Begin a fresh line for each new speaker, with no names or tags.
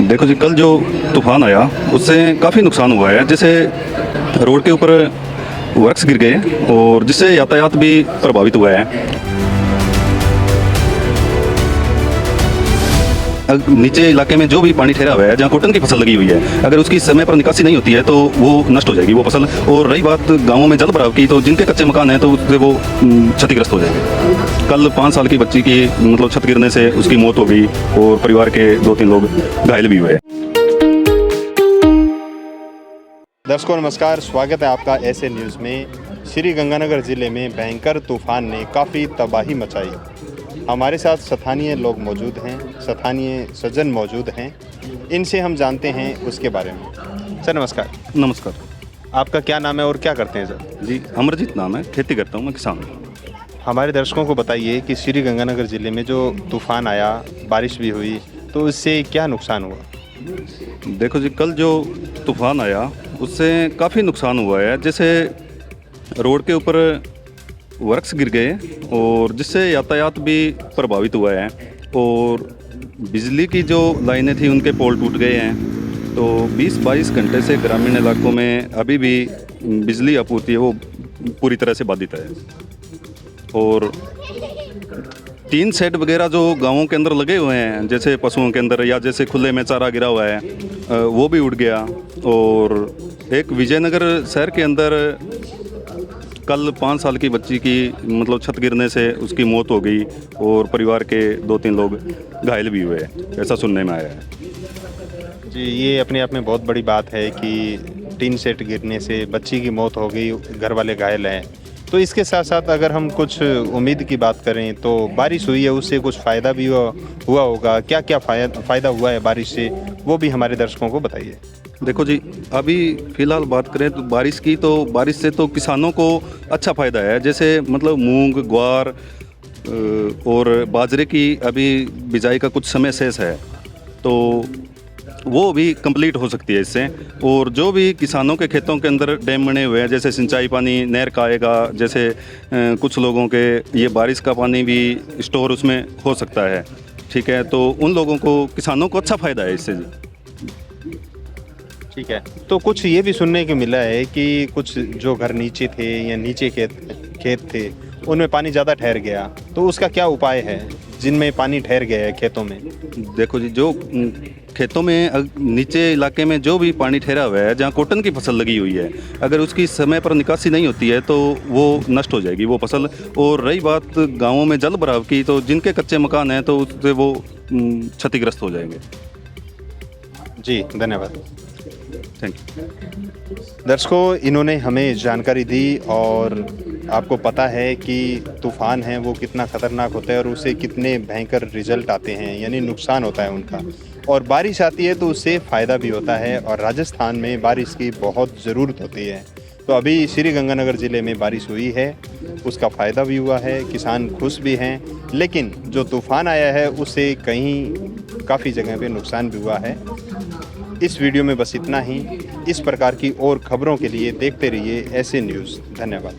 देखो जी, कल जो तूफ़ान आया उससे काफ़ी नुकसान हुआ है। जैसे रोड के ऊपर वृक्ष गिर गए और जिससे यातायात भी प्रभावित हुआ है। नीचे इलाके में जो भी पानी ठहरा हुआ है, जहाँ कॉटन की फसल लगी हुई है, अगर उसकी समय पर निकासी नहीं होती है तो वो नष्ट हो जाएगी वो फसल। और रही बात गाँवों में जल भराव की, तो जिनके कच्चे मकान हैं तो उससे वो क्षतिग्रस्त हो जाएंगे। कल 5 साल की बच्ची की मतलब छत गिरने से उसकी मौत हो गई और परिवार के 2-3 लोग घायल भी हुए।
दर्शकों नमस्कार, स्वागत है आपका ऐसे न्यूज़ में। श्री गंगानगर ज़िले में भयंकर तूफान ने काफ़ी तबाही मचाई। हमारे साथ स्थानीय लोग मौजूद हैं, स्थानीय सज्जन मौजूद हैं, इनसे हम जानते हैं उसके बारे में। सर नमस्कार।
नमस्कार
आपका क्या नाम है और क्या करते हैं सर?
जी, अमरजीत नाम है, खेती करता हूँ, मैं किसान हूँ।
हमारे दर्शकों को बताइए कि श्री गंगानगर ज़िले में जो तूफ़ान आया, बारिश भी हुई, तो इससे क्या नुकसान हुआ?
देखो जी, कल जो तूफ़ान आया उससे काफ़ी नुकसान हुआ है। जैसे रोड के ऊपर वृक्ष गिर गए और जिससे यातायात भी प्रभावित हुआ है और बिजली की जो लाइनें थी उनके पोल टूट गए हैं। तो 20-22 घंटे से ग्रामीण इलाकों में अभी भी बिजली आपूर्ति है वो पूरी तरह से बाधित है। और टीन शेड वगैरह जो गांवों के अंदर लगे हुए हैं, जैसे पशुओं के अंदर या जैसे खुले में चारा गिरा हुआ है, वो भी उड़ गया। और एक विजयनगर शहर के अंदर कल 5 साल की बच्ची की मतलब छत गिरने से उसकी मौत हो गई और परिवार के 2-3 लोग घायल भी हुए, ऐसा सुनने में आया है।
जी, ये अपने आप में बहुत बड़ी बात है कि टीन शेड गिरने से बच्ची की मौत हो गई, घर वाले घायल हैं। तो इसके साथ साथ अगर हम कुछ उम्मीद की बात करें तो बारिश हुई है, उससे कुछ फ़ायदा भी हुआ होगा। क्या क्या फ़ायदा हुआ है बारिश से, वो भी हमारे दर्शकों को बताइए।
देखो जी, अभी फ़िलहाल बात करें तो बारिश की, तो बारिश से तो किसानों को अच्छा फ़ायदा है। जैसे मतलब मूंग, ग्वार और बाजरे की अभी बिजाई का कुछ समय शेष है, तो वो भी कंप्लीट हो सकती है इससे। और जो भी किसानों के खेतों के अंदर डैम बने हुए हैं, जैसे सिंचाई पानी नहर का आएगा, जैसे कुछ लोगों के ये बारिश का पानी भी स्टोर उसमें हो सकता है, ठीक है। तो उन लोगों को, किसानों को अच्छा फ़ायदा है इससे जी।
ठीक है, तो कुछ ये भी सुनने को मिला है कि कुछ जो घर नीचे थे या नीचे खेत थे उनमें पानी ज़्यादा ठहर गया, तो उसका क्या उपाय है जिनमें पानी ठहर गया है खेतों में?
देखो जी, जो खेतों में नीचे इलाके में जो भी पानी ठहरा हुआ है, जहाँ कॉटन की फसल लगी हुई है, अगर उसकी समय पर निकासी नहीं होती है तो वो नष्ट हो जाएगी वो फसल। और रही बात गाँवों में जल भराव की, तो जिनके कच्चे मकान हैं तो उससे वो क्षतिग्रस्त हो जाएंगे।
जी, धन्यवाद।
Thank you.
दर्शकों, इन्होंने हमें जानकारी दी और आपको पता है कि तूफ़ान है वो कितना ख़तरनाक होता है और उससे कितने भयंकर रिजल्ट आते हैं, यानी नुकसान होता है उनका। और बारिश आती है तो उससे फ़ायदा भी होता है और राजस्थान में बारिश की बहुत ज़रूरत होती है। तो अभी श्री गंगानगर ज़िले में बारिश हुई है, उसका फ़ायदा भी हुआ है, किसान खुश भी हैं। लेकिन जो तूफ़ान आया है उससे कहीं काफ़ी जगह पे नुकसान भी हुआ है। इस वीडियो में बस इतना ही। इस प्रकार की और खबरों के लिए देखते रहिए ऐसे न्यूज़। धन्यवाद।